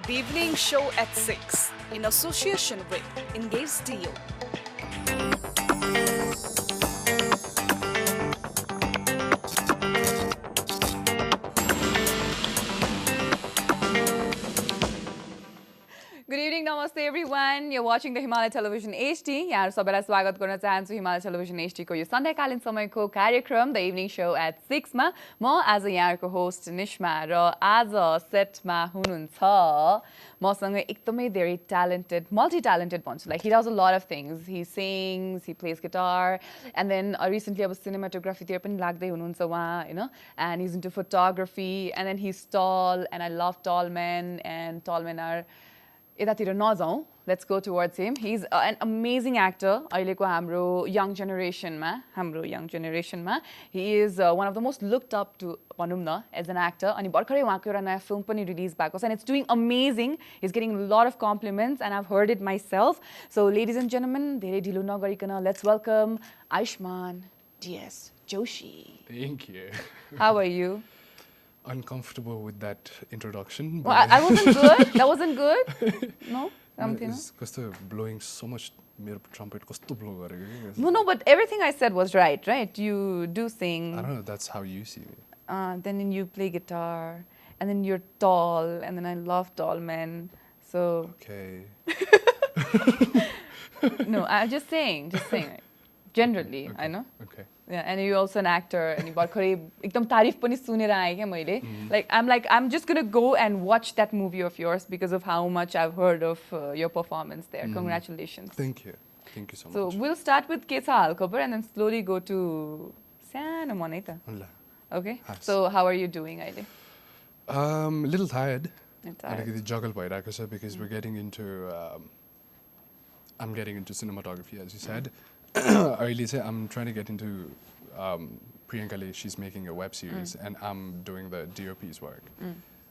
The evening show at 6 in association with Engage Deal. Good evening, namaste everyone. You're watching the Himalaya Television HD. यहाँ सबैलाई स्वागत गर्न चाहन्छु Himalaya Television HD को यो सन्ध्याकालीन समयको कार्यक्रम The Evening Show at 6 मा म आज यहाँको होस्ट निश्मा र आज सेटमा हुनुहुन्छ मसँग एकदमै धेरै talented, multi-talented भन्छु. Like he does a lot of things. He sings, he plays guitar, and then recently अब cinematography तिर पनि लाग्दै हुनुहुन्छ उहाँ, you know, and he's into photography, and then he's tall, and I love tall men, and tall men are let's go towards him. He's an amazing actor. Young generation ma. He is one of the most looked up to as an actor. And he film release back, and it's doing amazing. He's getting a lot of compliments, and I've heard it myself. So, ladies and gentlemen, let's welcome Ayushman DS Joshi. Thank you. How are you? Uncomfortable with that introduction. Well, I wasn't good. That wasn't good. No? It's because blowing so much trumpet. No, but everything I said was right? You do sing. I don't know, that's how you see me. Then you play guitar, and then you're tall, and then I love tall men. So. Okay. No, I'm just saying. Generally, okay. I know. Okay. Yeah, and you're also an actor, and I'm just gonna go and watch that movie of yours because of how much I've heard of your performance there. Congratulations. Thank you so much. So we'll start with Ketha Halkobar and then slowly go to Sano Mann. Okay. Yes. So how are you doing, Aile? A little tired. Tired. Juggle because we're getting into I'm getting into cinematography, as you said. I'm trying to get into Priyanka. She's making a web series, and I'm doing the DOP's work.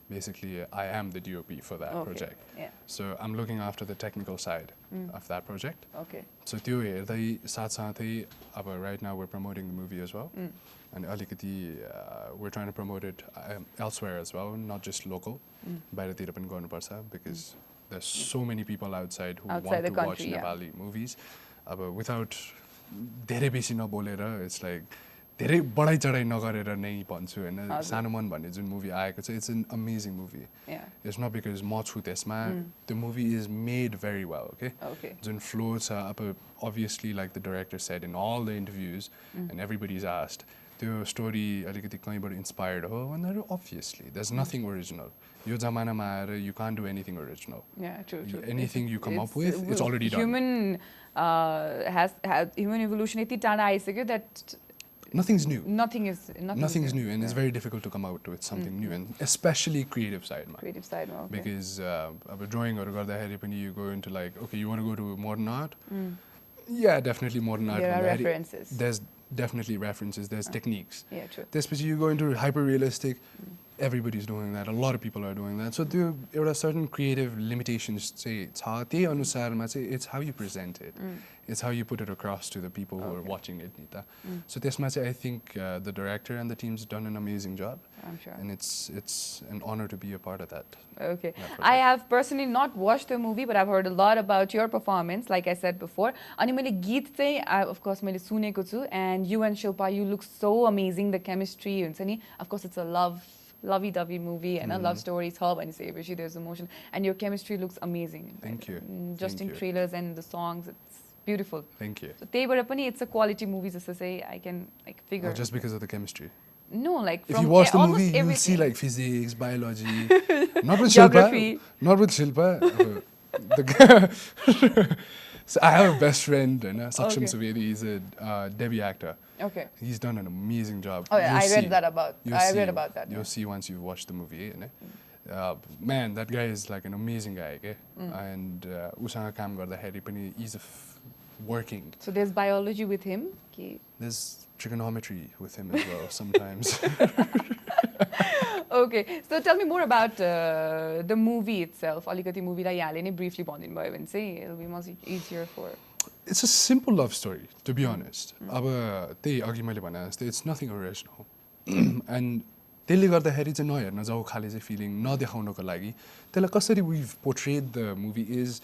Basically, I am the DOP for that project. Yeah. So I'm looking after the technical side of that project. Okay. So right now we're promoting the movie as well, and we're trying to promote it elsewhere as well, not just local. Because there's so many people outside who want to watch Nepali movies. Without धेरै बेसी नबोलेर it's like धेरै बढाइ चढाइ नगरेर नै भन्छु हैन सानो मन भन्ने जुन movie आएको छ it's an amazing movie. Yeah. It's not because म छु त्यसमा. The movie is made very well, okay? Jun flow छ obviously like the director said in all the interviews and everybody's asked त्यो story अलिकति कहीँबाट inspired हो भन्दा obviously there's nothing original. यो जमानामा आएर you can't do anything original. Yeah, true. Anything you come up with, it's already done. Human human evolution यति टाढा आइसक्यो that nothing's new. Nothing's new, and it's very difficult to come out with something new, and especially creative side. Creative side, okay. Because drawing or you go into like, okay, you want to go to modern art? Yeah, definitely modern art. There are references. There's definitely references. There's techniques. Yeah, true. Especially you go into hyper realistic. Everybody's doing that. A lot of people are doing that. So there are certain creative limitations. Say it's how you present it. It's how you put it across to the people who are watching it. So I think the director and the team's done an amazing job. I'm sure. And it's an honor to be a part of that. Okay. I have personally not watched the movie, but I've heard a lot about your performance, like I said before. Ani मैले गीत चाहिँ of course मैले सुनेको छु, and you and Shilpa, you look so amazing. The chemistry हुन्छ नि. Of course it's a lovey-dovey movie and a love story. It's all say there's emotion, and your chemistry looks amazing. Thank you. Just in trailers and the songs, it's beautiful. Thank you. So it's a quality movie, just to say I can like figure. Just because of the chemistry. No, like if you watch the movie, you'll see like physics, biology, not with geography. Not with Shilpa. So I have a best friend, Saksham Savedi. He's a debut actor. Okay. He's done an amazing job. Oh yeah, I read about that. You'll see once you've watched the movie. Man, that guy is like an amazing guy. And usanga kaam garदाखेरि पनि he's working. So there's biology with him? There's trigonometry with him as well sometimes. Okay, so tell me more about the movie itself. Alikati movie la yahalले नै briefly भनिदिनु भयो भने चाहिँ it'll be much easier for. It's a simple love story, to be honest. It's nothing original. And त्यसले गर्दाखेरि चाहिँ नहेर्न जाऊ खाले चाहिँ फिलिङ नदेखाउनको लागि त्यसलाई कसरी we've portrayed the movie is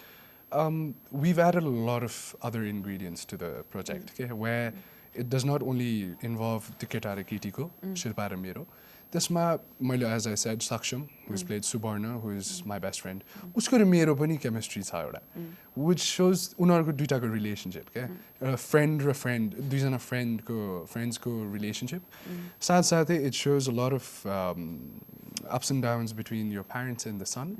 we've added a lot of other ingredients to the project, okay, where it does not only involve the केटा र केटीको शिल्पा र मेरो त्यसमा मैले as I said Saksham who's played Subarna who is my best friend उसको र मेरो पनि chemistry छ एउटा which shows उनीहरूको दुईटाको relationship के friend र friend दुईजना friends को relationship साथसाथै it shows a lot of ups and downs between your parents and the son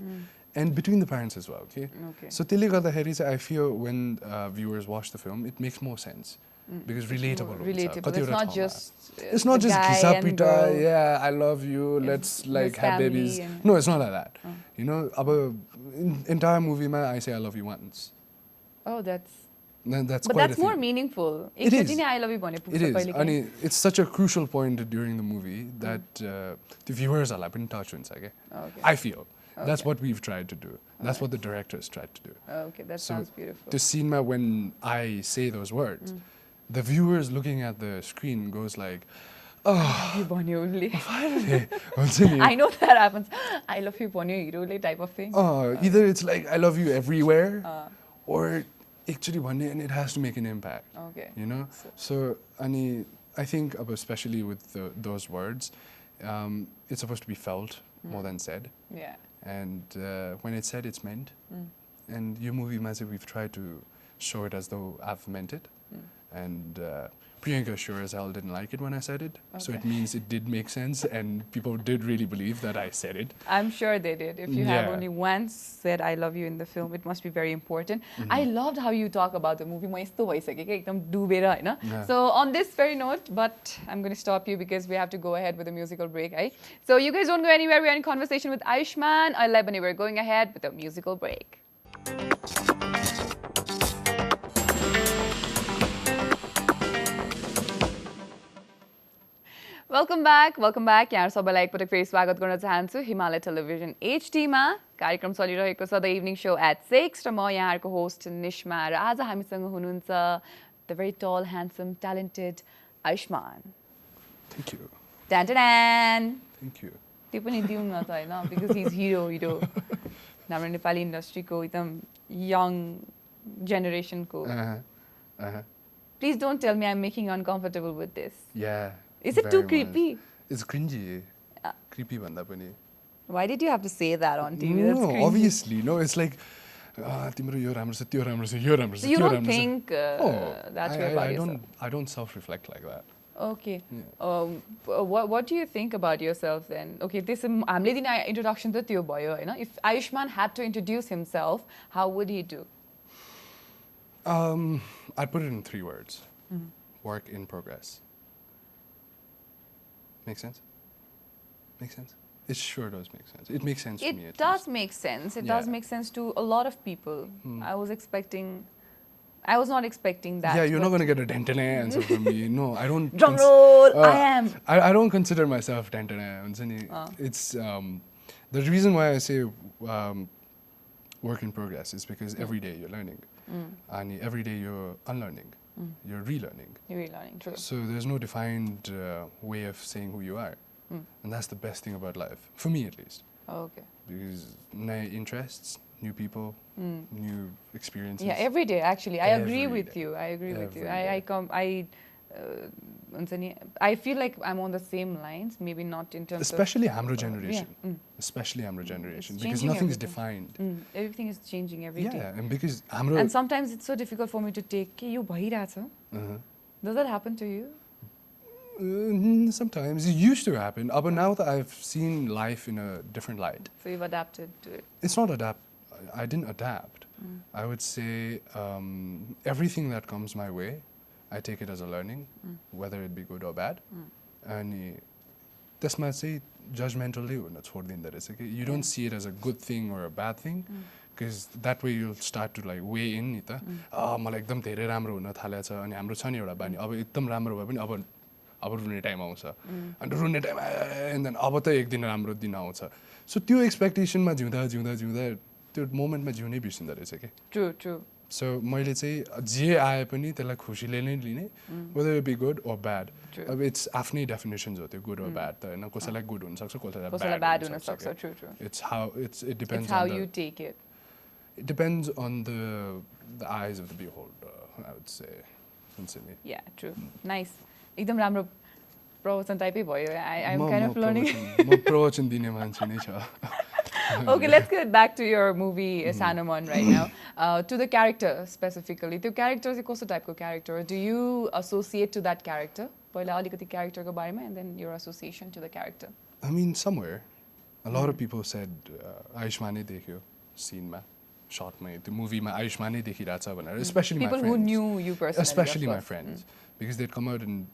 and between the parents as well, okay? So त्यसले गर्दाखेरि चाहिँ I feel when viewers watch the film it makes more sense because relatable. It's not just it's not just kisa pita, yeah, I love you, let's like have babies. No, it's not like that. You know, entire movie ma I say I love you once. Oh, that's but quite that's more meaningful. It is. I love you it is. And it's such a crucial point during the movie that the viewers are like in touch with okay? I feel. That's what we've tried to do. That's what the directors tried to do. Okay, that sounds beautiful. The scene when I say those words, the viewers looking at the screen goes like, oh, I love you, Bonnie. I know that happens. I love you, Bonnie, hero type of thing. Either it's like, I love you everywhere, or actually one day, and it has to make an impact. Okay. You know? So, I think especially with those words, it's supposed to be felt more than said. Yeah. And when it's said, it's meant. And your movie, we've tried to show it as though I've meant it. And Priyanka sure as hell didn't like it when I said it. So it means it did make sense and people did really believe that I said it. I'm sure they did. If you have only once said I love you in the film, it must be very important. I loved how you talk about the movie. So on this very note, but I'm going to stop you because we have to go ahead with a musical break. Right? So you guys don't go anywhere. We're in conversation with Ayushman. We're going ahead with a musical break. Welcome back. यहाँ सबैलाई एकपटक फेरि स्वागत गर्न चाहन्छु Himalaya television HD मा कार्यक्रम चलिरहेको छ द इभिनिङ शो एट 6 र म यहाँहरुको होस्ट निश्मा र आज हामीसँग हुनुहुन्छ द भेरी टल handsome talented Ayushman. Thank you. Thank you. त्यो पनि दिउँ न त हैन because he's hero हाम्रो नेपाली इन्डस्ट्रीको एकदम young generation को. Please don't tell me I'm making you uncomfortable with this. Yeah. Is it too creepy? It's cringy. Creepy banda pani. Why did you have to say that on TV? No, that's obviously. No, it's like timro yo ramro cha, tyo ramro cha, yo ramro cha. So you don't think that's way about yourself? I don't self-reflect like that. Okay. Yeah. What do you think about yourself then? Okay, this hamle dine introduction ta tyo bhayo Hahn. If Ayushman had to introduce himself, how would he do? I'd put it in 3 words. Work in progress. Make sense? Makes sense? It sure does make sense. It makes sense to me. It does make sense. It does make sense to a lot of people. I was not expecting that. Yeah, you're not going to get a dentine answer from me. No, I don't. Drum roll, I am. I don't consider myself dentine. It's the reason why I say work in progress is because every day you're learning. And every day you're unlearning. You're relearning. You're relearning, true. So there's no defined way of saying who you are. And that's the best thing about life, for me at least. Okay. Because new interests, new people, new experiences. Yeah, every day actually. I agree with you. I agree with you. I feel like I'm on the same lines, maybe not in terms especially hamro generation. Especially hamro generation. Because nothing is defined. Everything is changing every day. Yeah, and because hamro... And sometimes it's so difficult for me to take, yo bhairacha. Does that happen to you? Sometimes. It used to happen. But now that I've seen life in a different light. So you've adapted to it? It's not adapt. I didn't adapt. I would say everything that comes my way, I take it as a learning, whether it be good or bad. And त्यसमा चाहिँ judgmentally हुन छोड्दिँदो रहेछ कि you don't see it as a good thing or a bad thing because that way you'll start to like weigh in नि त मलाई एकदम धेरै राम्रो हुन थालेछ अनि हाम्रो छ नि एउटा बानी अब एकदम राम्रो भए पनि अब रुने टाइम आउँछ अनि रुने टाइम एन्ड देन अब त एक दिन राम्रो दिन आउँछ सो त्यो एक्सपेक्टेसनमा जिउँदा त्यो मोमेन्टमा जिउनै बिर्सिँदो रहेछ के True. So मैले चाहिँ जे आए पनि त्यसलाई खुसीले नै लिने whether it be good or bad. अब it's आफ्नै definitions हो त्यो good or bad त हैन कसैलाई good हुन सक्छ कसैलाई bad हुन सक्छ. True. It depends it's how on you take it. It depends on the eyes of the beholder, I would say. Sincerely. Yeah, true. Nice. एकदम राम्रो प्रवचन टाइपै भयो. I'm kind of learning. म प्रवचन दिने मान्छे नै छ. Okay, let's get back to your movie Sano Mann right now. To the character specifically. The character is a type of character. Do you associate to that character? पहिला अलिकति character को बारेमा and then your association to the character. I mean, somewhere. A lot of people said Ayushman नै देख्यो scene मा, shot मा, the movie मा Ayushman नै देखिरहेछ भनेर, especially people my friends. People who knew you personally. Especially my friends. Because they'd come out and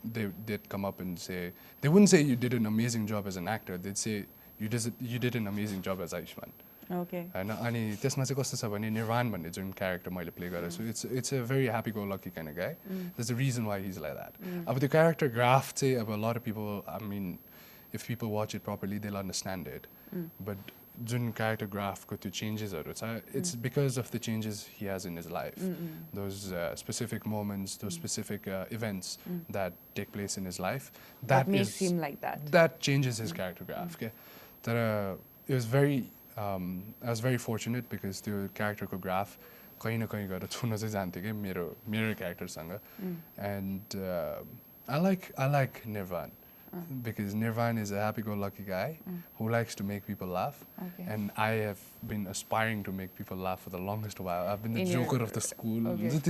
they'd come up and say, they wouldn't say you did an amazing job as an actor. They'd say you did an amazing job as Ayushman. Okay. अनि त्यसमा चाहिँ कस्तो छ भने निर्वाण भन्ने जुन character मैले play गरेको छु it's a very happy go lucky kind of guy. There's a reason why he's like that. अब त्यो क्यारेक्टर ग्राफ चाहिँ अब a lot of people, I mean, if people watch it properly they'll understand it. But Jun character graph को त्यो changesहरू छ, it's because of the changes he has in his life. Those specific moments, those specific events that take place in his life, that makes him like that. That changes his character graph. Okay? It was very I was very fortunate because the character ko graph kahi na kahi gaera chhun chai janthe ke मेरो character सँग. And I like Nirvan. Because Nirvan is a happy-go-lucky guy who likes to make people laugh. Okay. And I have been aspiring to make people laugh for the longest while. I've been the joker of the school. Okay.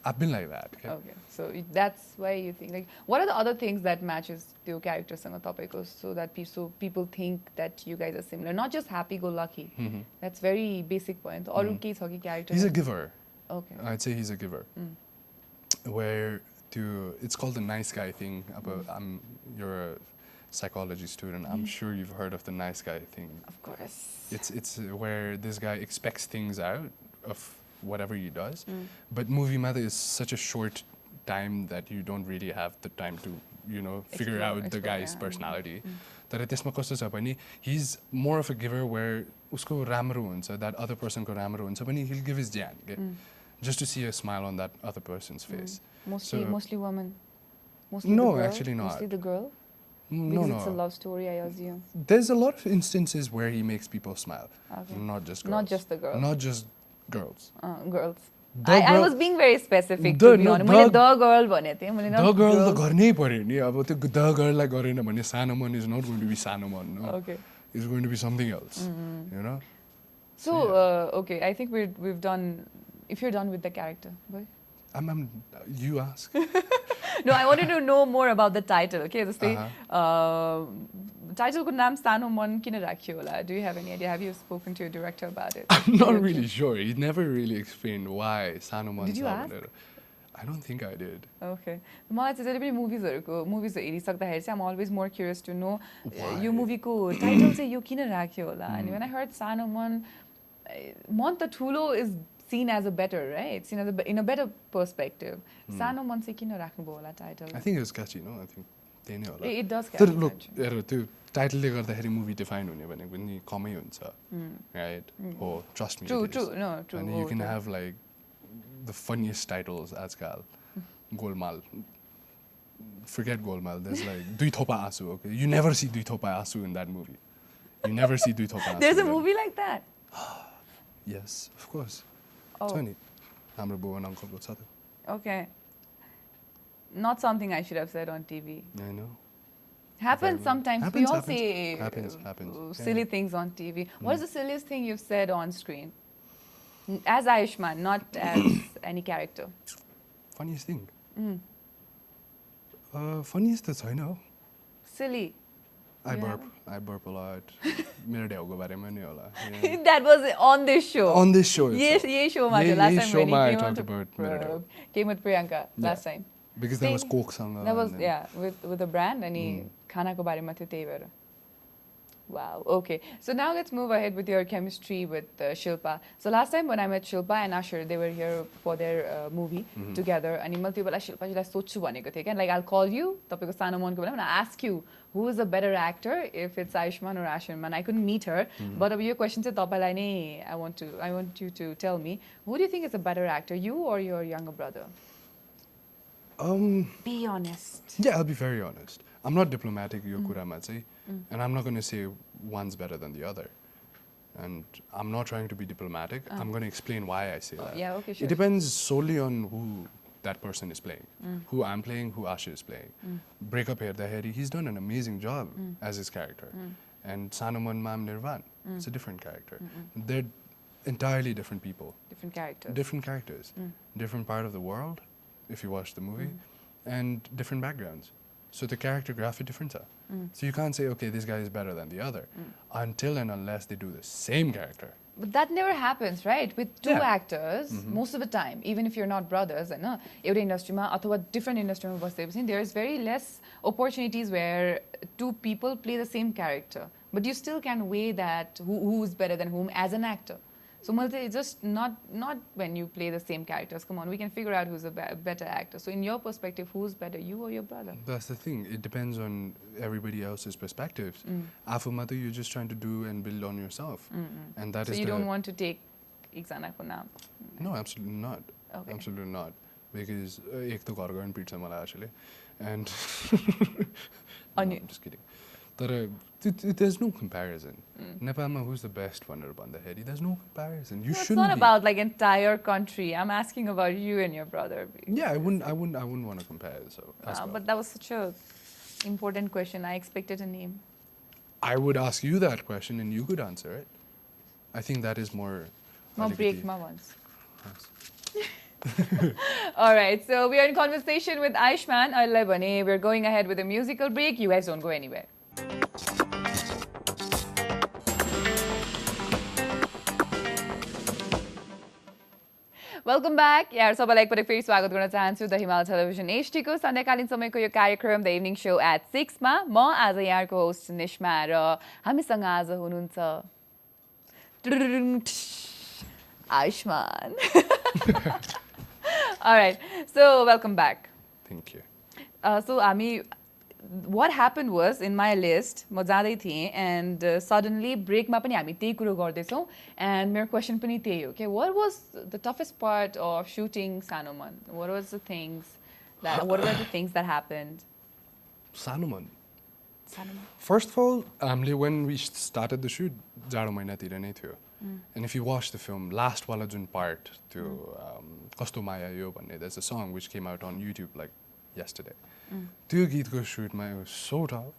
I've been like that. Okay. So that's why you think, like, what are the other things that matches your character so that people think that you guys are similar? Not just happy-go-lucky. That's very basic point. Character. He's a giver. Okay. I'd say he's a giver. Where it's called the nice guy thing. You're a psychology student. I'm sure you've heard of the nice guy thing. Of course. It's where this guy expects things out of whatever he does. But movie mother is such a short time that you don't really have the time to, figure out the guy's personality. That त्यसमा कस्तो छ भने he's more of a giver where उसको राम्रो हुन्छ, that other person को राम्रो हुन्छ पनि he'll give his ज्यान just to see a smile on that other person's face. Mostly women. Mostly no, the girl? Actually not. Mostly the girl? No. It's a love story, I assume. There's a lot of instances where he makes people smile. Okay. Not just girls. Not just the girls. Not just girls. Girls. I was being very specific, to be honest. The girl भने थिएँ. The girl त गर्नै पर्यो नि. अब त्यो the girl लाई गरेन भने Sano Mann is not going to be Sano Mann. No? Okay. It's going to be something else. You know? So, okay, I think we've done. If you're done with the character, boy. You ask. No, I wanted to know more about the title. Okay, the title ko naam Sano Mann kina rakhiyo hola? Do you have any idea? Have you spoken to your director about it? I'm not really sure. He never really explained why Sano Mann. Did you ask? I don't think I did. Okay. मलाई चाहिँ जहिले पनि मुभिजहरुको हेरिसक्दाखेरि चाहिँ I'm always more curious to know यो मुभीको title चाहिँ यो किन राख्यो होला. And when I heard Sano Mann, Mann त ठुलो is seen as a better, right? Seen as in a better perspective. Sano Mann चाहिँ किन राख्नुभयो होला title? I think it was catchy, no? I think त्यही नै होला. It does catchy. Look, त्यो टाइटलले गर्दाखेरि मुभी डिफाइन हुने भनेको पनि कमै हुन्छ. Right? Oh, trust me. True. No, true. And you can have like the funniest titles आजकल. Golmaal. Forget Golmaal. There's like दुई थोपा आँसु, okay? You never see दुई थोपा आँसु in that movie. You never see दुई थोपा आँसु. There's a movie like that? Yes, of course. Oh. हाम्रो बुवा and uncle को छ त. Okay. Not something I should have said on TV. I know. Happens sometimes. We all say happens. silly things on TV. What is the silliest thing you've said on screen? As Ayushman, not as any character. Funniest thing? Funniest त छैन हो. Silly. I burp a lot. मेरो ढ्याउको बारेमा नि होला. That was on this show. On this show. Yes, show ma last time when I he talked about came with Priyanka last time. Because that was Coke सँग. That was with a brand and he खानाको बारेमा थियो त्यही भएर. Wow. Okay. So now let's move ahead with your chemistry with Shilpa. So last time when I met Shilpa and Asher, they were here for their movie together. And मैले त्यो बेला शिल्पाजीलाई सोध्छु भनेको थिएँ क्या, like I'll call you, तपाईँको सानो मनको बेला, and I ask you who is a better actor, if it's Ayushman or Ayushman. I couldn't meet her, but अब यो question चाहिँ तपाईँलाई नै I want you to tell me, who do you think is a better actor, you or your younger brother? Be honest. Yeah, I'll be very honest. I'm not diplomatic, yo kurama चाहिँ, and I'm not going to say one's better than the other. And I'm not trying to be diplomatic. I'm going to explain why I say that. Yeah, okay, sure. It depends solely on who that person is playing, who I'm playing, who Asha is playing. Breakup Herdaheri, he's done an amazing job as his character. And Sano Mann Mam Nirvan, it's a different character. They're entirely different people. Different characters. Different characters. Different part of the world, if you watch the movie, and different backgrounds. So the character graph is different. So you can't say, okay, this guy is better than the other, until and unless they do the same character. But that never happens, right? With two actors, most of the time, even if you're not brothers, and every industry ma अथवा different industry ma बसेपछि there is very less opportunities where two people play the same character, but you still can weigh that who's better than whom as an actor. So it's just not when you play the same characters. Come on, we can figure out who's a better actor. So in your perspective, who's better, you or your brother? That's the thing. It depends on everybody else's perspectives. After you're just trying to do and build on yourself. And that is so you don't want to take Ikzana ko naam? No, absolutely not. Okay. Absolutely not. Because ek to ghar gayo pizza mala actually. And no, I'm just kidding. There's no comparison. Nepalma, who's the best one Bandaheri? There's no comparison. You shouldn't. It's not about like entire country. I'm asking about you and your brother. Yeah, I wouldn't want to compare. So. Well. But that was such a important question. I expected a name. I would ask you that question, and you could answer it. I think that is more. More break my once. All right, so we are in conversation with Ayushman. We're going ahead with a musical break. You guys don't go anywhere. Welcome back. सबैलाई एकपटक फेरि स्वागत गर्न चाहन्छु the Himalaya television HD को सन्ध्याकालीन समयको यो कार्यक्रम the evening show at 6 मा म आज यहाँको होस्ट निश्मा र हामीसँग आज हुनुहुन्छ Ayushman. All right, so welcome back. Thank you. So what happened was in my list म जाँदै थिएँ and suddenly break मा पनि हामी त्यही कुरो गर्दैछौँ and मेरो question पनि त्यही हो के what was the toughest part of shooting Sano Mann? What were the things that happened? Sano Mann. Sano Mann. First of all, when we started the shoot, जाडो महिनातिर नै थियो. And if you watch the film, last wala jun part to Kasto Maya Yo bhanne, there's a song which came out on YouTube like yesterday. त्यो गीतको shootमा it was so tough,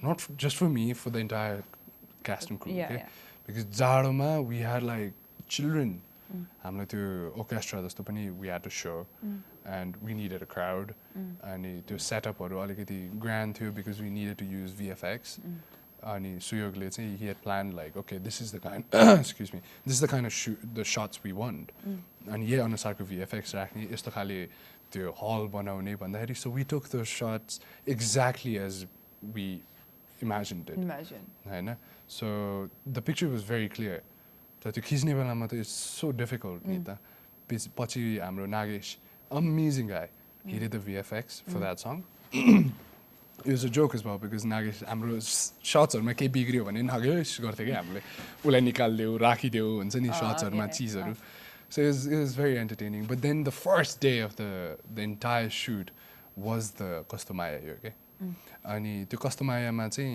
not just for me, for the entire cast and crew. Yeah. Because जाडोमा we had like children. हामीलाई त्यो orchestra जस्तो पनि we had to show, and we needed a crowd. अनि त्यो setupहरु अलिकति grand थियो because we needed to use VFX. Ani Suyogले चाहिँ he had planned like, okay, this is the kind excuse me, this is the kind of the shots we want. And यही अनुसारको VFX राख्ने यस्तो खाले त्यो hall बनाउने भन्दाखेरि, so we took those shots exactly as we imagined it. Hahn? So the picture was very clear. तर त्यो खिच्ने बेलामा त it's so difficult नि त. पछि हाम्रो Nagesh, amazing guy, he did the VFX for that song. It was a joke as well because Nagesh हाम्रो shotsहरुमा केही बिग्रियो भने नागेश गर्थ्यो के हामीले, उलाई निकाल्दियो राखिदियो हुन्छ नि shotsहरुमा चीजहरु. So it was very entertaining. But then the first day of the entire shoot was the Kastomaya yo के. अनि त्यो कस्तमायामा चाहिँ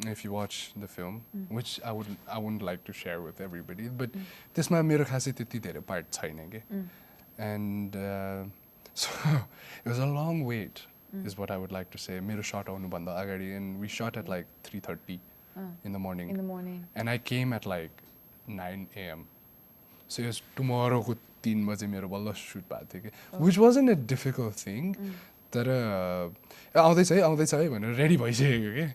if you watch the film, which I wouldn't like to share with everybody, but त्यसमा मेरो खासै त्यति धेरै part छैन के. And so it was a long wait. Is what I would like to say. Mero shot aunu bhanda agadi, and we shot at like 3:30 in the morning. And I came at like 9 a.m. So it was tomorrow ko 3 baje mero balla shoot bhako थियो के, which wasn't a difficult thing. तर आउँदैछ है भनेर ready भइसक्यो के.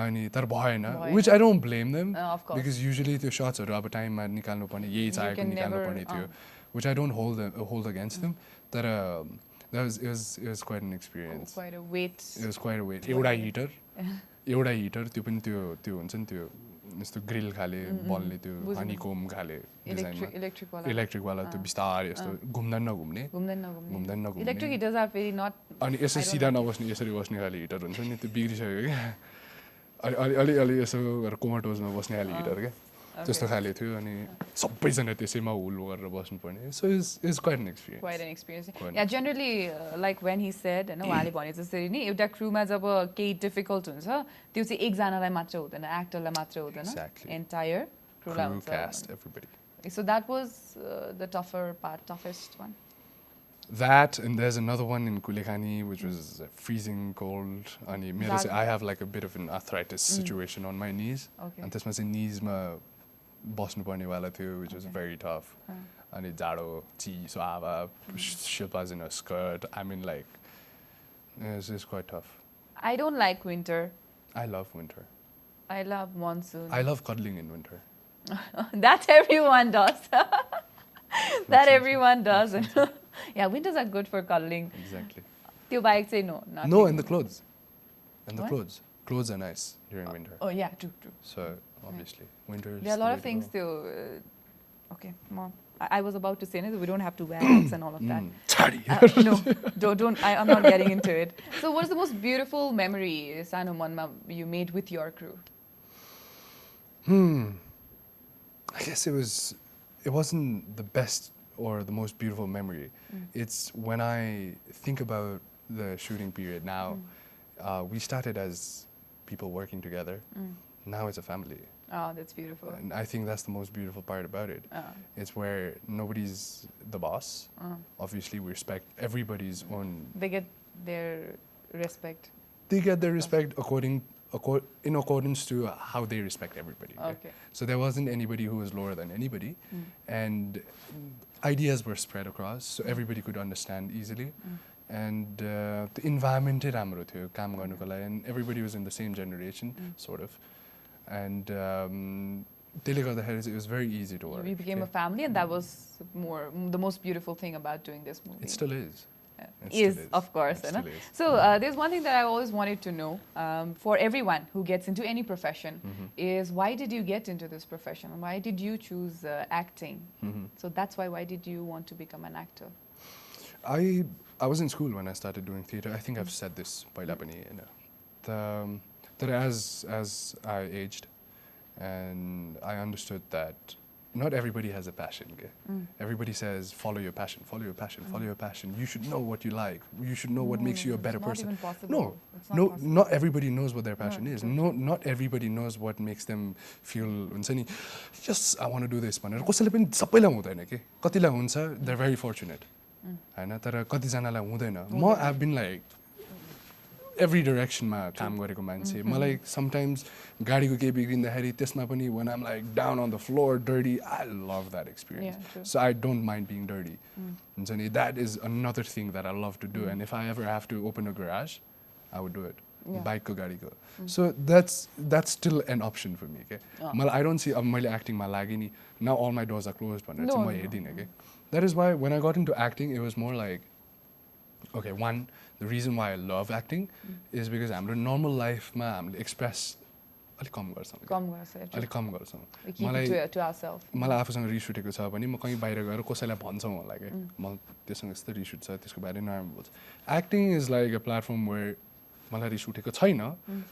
अनि तर भएन, which I don't blame them, because usually त्यो shots हरु अब time मा निकाल्नु पर्ने, यही चाहेको निकाल्नु पर्ने थियो, which I don't hold against them. तर it was quite an experience. Quite a wait. It was quite a wait. एउटा heater, एउटा हिटर त्यो पनि त्यो हुन्छ नि त्यो यस्तो ग्रिल खाले बलले त्यो हनीकोम खाले डिजाइनमा इलेक्ट्रिकवाला त्यो बिस्तारै यस्तो घुम्दैन नघुम्ने इलेक्ट्रिक हिटर्स आर फेरि नट अनि यसो सिधा नबस्ने यसरी बस्ने खाले हिटर हुन्छ नि त्यो बिग्रिसक्यो क्या अलि अलि यसो गरेर कोमाटोजमा बस्ने खाले हिटर क्या त्यस्तो खाले थियो अनि सबैजना त्यसैमा हुल गरेर बस्नुपर्ने so is quite an experience या generally like when he said होइन उहाँले भने जसरी नि एउटा क्रुमा जब केही डिफिकल्ट हुन्छ त्यो चाहिँ एकजनालाई मात्र हुँदैन एक्टरलाई मात्र हुँदैन एन्टायर क्रुलाई हुन्छ so that was the tougher part toughest one That and there's another one in Kulekhani which was freezing cold and I have like a bit of an arthritis situation on my knees and this was in knees ma basnu parne wala थियो which was very tough and jado chiso ava shilpas in a skirt I mean like it's quite tough. I don't like winter. I love winter. I love monsoon. I love cuddling in winter. That everyone does. That everyone does. Yeah, winters are good for cuddling. Exactly. Tyo bike say no. No, and the clothes. And the clothes. Clothes are nice during winter. Oh yeah, true. So obviously, winter. There are a lot of things to. Okay, come on. I was about to say no, we don't have to wear hats and all of that. No, don't. I'm not getting into it. So, what's the most beautiful memory, Sano Mann, you made with your crew? I guess it wasn't the best or the most beautiful memory. It's when I think about the shooting period now, we started as people working together. Now it's a family. Oh, that's beautiful. And I think that's the most beautiful part about it. It's where nobody's the boss. Obviously, we respect everybody's own. They get their respect. They get their respect in accordance to how they respect everybody. Okay. So there wasn't anybody who was lower than anybody, and ideas were spread across, so everybody could understand easily. And the environment राम्रो थियो काम गर्नुको लागि, and everybody was in the same generation, sort of. And त्यसले गर्दाखेरि it was very easy to work. We became a family, and that was the most beautiful thing about doing this movie. It still is. Of course. So there's one thing that I always wanted to know for everyone who gets into any profession is why did you get into this profession? Why did you choose acting? So that's why did you want to become an actor? I was in school when I started doing theatre. I think I've said this पहिला पनि हैन that as I aged and I understood that not everybody has a passion. Everybody says follow your passion, follow your passion, follow your passion. You should know what you like. You should know what makes you a better person. It's not even possible. No, not everybody knows what their passion is. Not everybody knows what makes them feel हुन्छ नि yes I want to do this भनेर कसैले पनि सबैलाई हुँदैन के कतिलाई हुन्छ they're very fortunate हैन तर कतिजनालाई हुँदैन म I've been like every direction मा काम गरेको मान्छे मलाई sometimes गाडीको केही बिग्रिँदाखेरि त्यसमा पनि when I'm like down on the floor dirty I love that experience so I don't mind being dirty हुन्छ नि that is another thing that I love to do and if I ever have to open a garage I would do it bike को गाडीको so that's still an option for me के मलाई I don't see अब मैले acting मा लागि नि now all my doors are closed भनेर चाहिँ म हेर्दिनँ के that is why when I got into acting it was more like okay one the reason why I love acting is because हाम्रो normal life मा हामीले express अलिक कम गर्छौँ मलाई आफूसँग रिस उठेको छ भने म कहीँ बाहिर गएर कसैलाई भन्छौँ होला कि म त्योसँग यस्तो रिस उठ्छ त्यसको बारेमा नराम्रो बोल्छ acting is like a platform where मलाई रिस उठेको छैन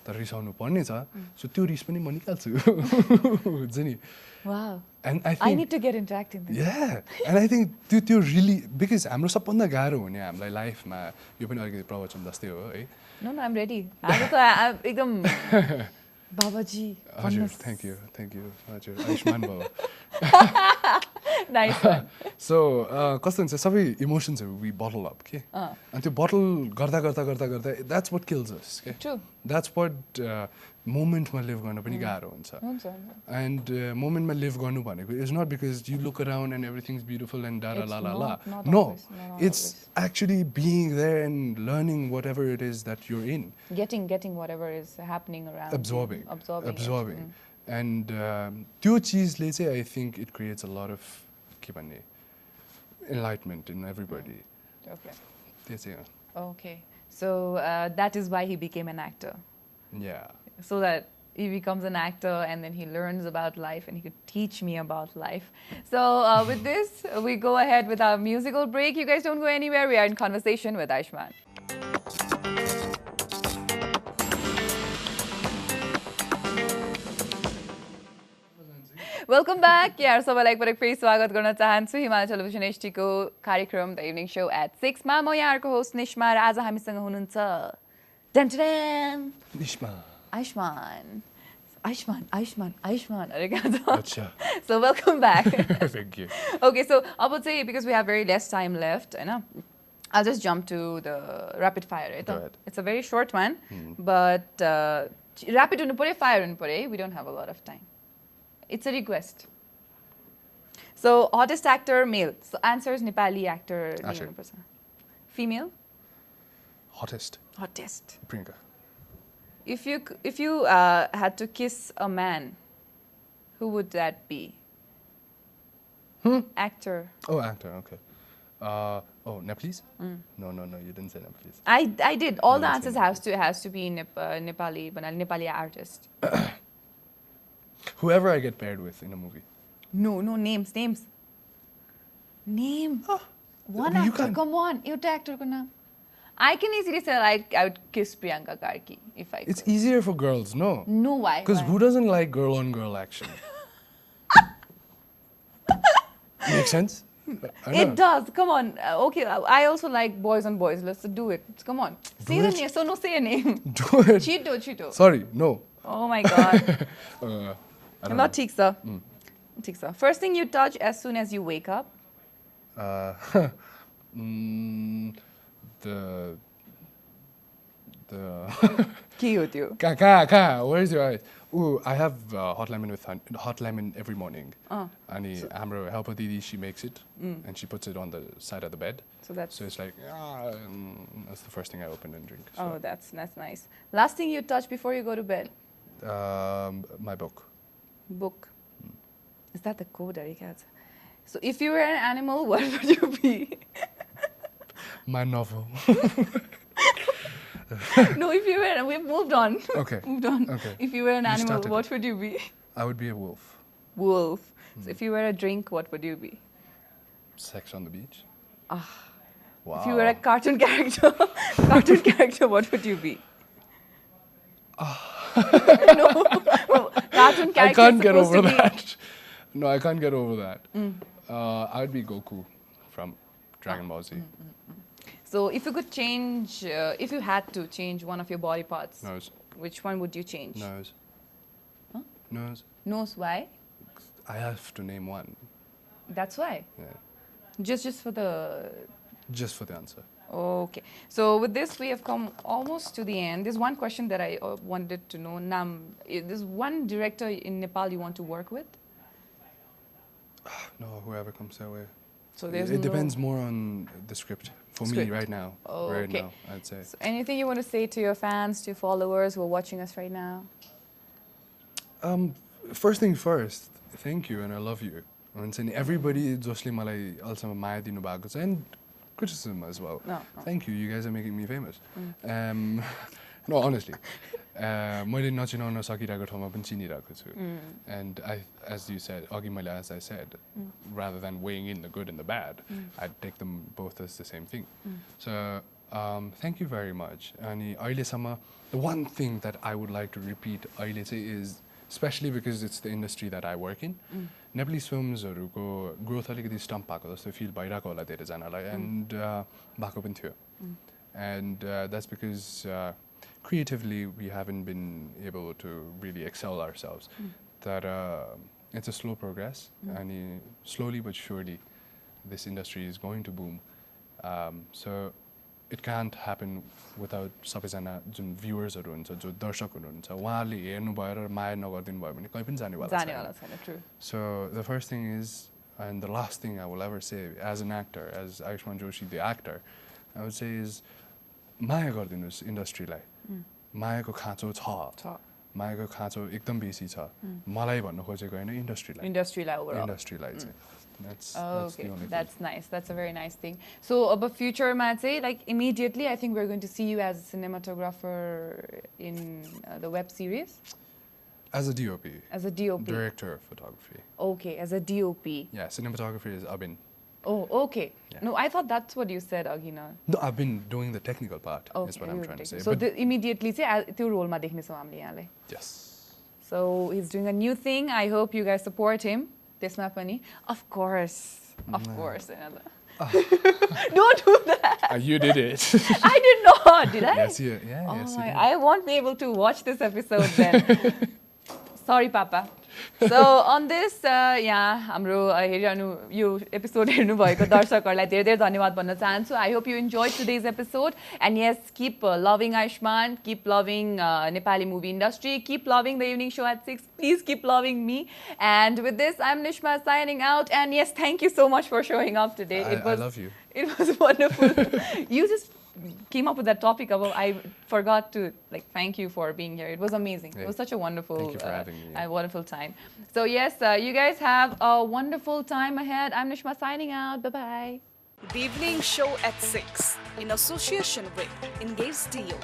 तर रिसाउनु पर्ने छ सो त्यो रिस पनि म निकाल्छु हुन्छ नि And I need to get into acting then. Yeah, and I think त्यो really because हाम्रो सबभन्दा गाह्रो हुने हामीलाई लाइफमा यो पनि अलिकति प्रवचन जस्तै हो है No, I'm ready. I'm एकदम बाबाजी हजुर थ्याङ्क यू हजुर आयुष्मान बाबु Nice one. So कस्तो हुन्छ सबै इमोसन्सहरू वी बटल अप के अनि त्यो बटल गर्दा गर्दा गर्दा गर्दा द्याट्स वाट किल्स अस के True. द्याट्स वाट मोमेन्टमा लिभ गर्न पनि गाह्रो हुन्छ एन्ड मोमेन्टमा लिभ गर्नु भनेको is not because you look around and everything is beautiful and डाला ला ला no it's actually being there and learning what ever it is that you're getting whatever is happening around absorbing and त्यो चिजले चाहिँ I think it creates a lot of के भन्ने enlightenment in everybody. Okay. So that is why he became an actor. Yeah. so that he becomes an actor and then he learns about life and he could teach me about life. So with this, we go ahead with our musical break. You guys don't go anywhere. We are in conversation with Ayushman. Welcome back. यार सबैलाई एकपटक फेरि स्वागत गर्न चाहन्छु Himalaya television HD को कार्यक्रम the evening show at 6 मा म यहाँहरुको होस्ट निश्मा र आज हामीसँग हुनुहुन्छ Nishma Ayushman. So welcome back. Thank you. Okay, so I would say because we have very less time left, I'll just jump to the rapid fire. Right? Go ahead. It's a very short one, but rapid fire, we don't have a lot of time. It's a request. So hottest actor, male. So answer is Nepali actor. Female? Hottest. Priyanka. If you had to kiss a man, who would that be? Actor. Oh, actor. Okay. Nepalese? No, you didn't say Nepalese. I did. All the answers has to be Nepali, but Nepali artist. Whoever I get paired with in a movie. No, names. Name. One You actor. can't. Come on, एउटा actor को नाम. I can easily say like I would kiss Priyanka Karki if I could. It's easier for girls, no? No, why? Because who doesn't like girl-on-girl action? Makes sense? I know. It does. Come on. Okay, I also like boys on boys. Let's do it. Come on. Say the name. So no, say a name. Do it. Cheeto. Sorry, no. Oh my God. I don't Not ठीक sir. ठीक sir. First thing you touch as soon as you wake up. The के हो त्यो? where's your eyes? Ooh, I have hot lemon every morning. And हाम्रो helper didi, she makes it and she puts it on the side of the bed. So it's like that's the first thing I open and drink. So. Oh, that's nice. Last thing you touch before you go to bed. My book. Book. Is that the code? So if you were an animal, what would you be? My novel. No, if you were, we've moved on. Okay. Okay. If you were an animal, started what it. would you be? I would be a wolf. Wolf. So if you were a drink, what would you be? Sex on the beach. Wow. If you were a cartoon character, what would you be? No. Cartoon character. I can't get over that. No, I can't get over that. I would be Goku from Dragon Ball Z. So if you could change, if you had to change one of your body parts, Nose. which one would you change? Nose. Huh? Nose. Nose, why? I have to name one. That's why? Yeah. Just for the... Just for the answer. Okay. So with this, we have come almost to the end. There's one question that I wanted to know. There's one director in Nepal you want to work with? No, whoever comes their way. So there's it depends more on the script. For me, right now. Oh, right okay. now, I'd say. So anything you want to say to your fans, to your followers who are watching us right now? First thing first, thank you and I love you. And everybody, Joshi malai also maya dinu bhako cha and criticism as well. No. Thank you. You guys are making me famous. No, honestly. मैले नचिनाउन सकिरहेको ठाउँमा पनि चिनिरहेको छु. And as you said, as I said, rather than weighing in the good and the bad, I'd take them both as the same thing. So thank you very much. And the one thing that I would like to repeat is, especially because it's the industry that I work in, Nepalese filmsहरूको growth अलिकति stump भएको जस्तो feel भइरहेको होला धेरैजनालाई and भएको पनि थियो. And that's because creatively we haven't been able to really excel ourselves. That it's a slow progress and slowly but surely this industry is going to boom. So it can't happen without सबैजना जुन भ्युअर्सहरु हुन्छ जो दर्शकहरु हुन्छ उहाँले हेर्नु भयो र माया नगर्दिनु भयो भने कहीं पनि जानेवाला छैन. True. So the first thing is, and the last thing I will ever say as an actor, as Ayushman Joshi the actor, I would say is माया गर्दिनुस् इन्डस्ट्रीलाई. मायाको खाँचो छ. मायाको खाँचो एकदम बेसी छ मलाई भन्नु खोजेको हैन इन्डस्ट्रीलाई ओभरअल इन्डस्ट्रीलाई चाहिँ that's okay the only that's thing. nice that's a very nice thing so about future ma chai like immediately I think we're going to see you as a cinematographer in the web series As a DOP. As a DOP. Director of photography. Okay, as a DOP. Yeah, cinematography is Abin. Oh, okay. Yeah. No, I thought that's what you said, Agina. No, I've been doing the technical part, is what I'm trying to say. So immediately, त्यो role ma dekhne chhau हामीले यहाँले. Yes. So he's doing a new thing. I hope you guys support him. त्यसमा पनि. Of course. Of course. Don't do that. You did it. I did not, did I? Yes, yeah. Oh yes, my, you did. I won't be able to watch this episode then. Sorry, Papa. So on this, हाम्रो हेरिरहनु यो episode हेर्नु भएको दर्शकहरुलाई धेरै धेरै धन्यवाद भन्न चाहन्छु. I hope you enjoyed today's episode and yes, keep loving Ayushman, keep loving Nepali movie industry, keep loving the evening show at 6. Please keep loving me. And with this, I'm Nishma signing out. And yes, thank you so much for showing up today. I love you. It was wonderful. You just came up with that topic about I forgot to thank you for being here. It was amazing. It was such a wonderful thank you for having me. A wonderful time. So yes, you guys have a wonderful time ahead. I'm Nishma signing out. Bye-bye. The evening show at 6 in association with Engage Deal.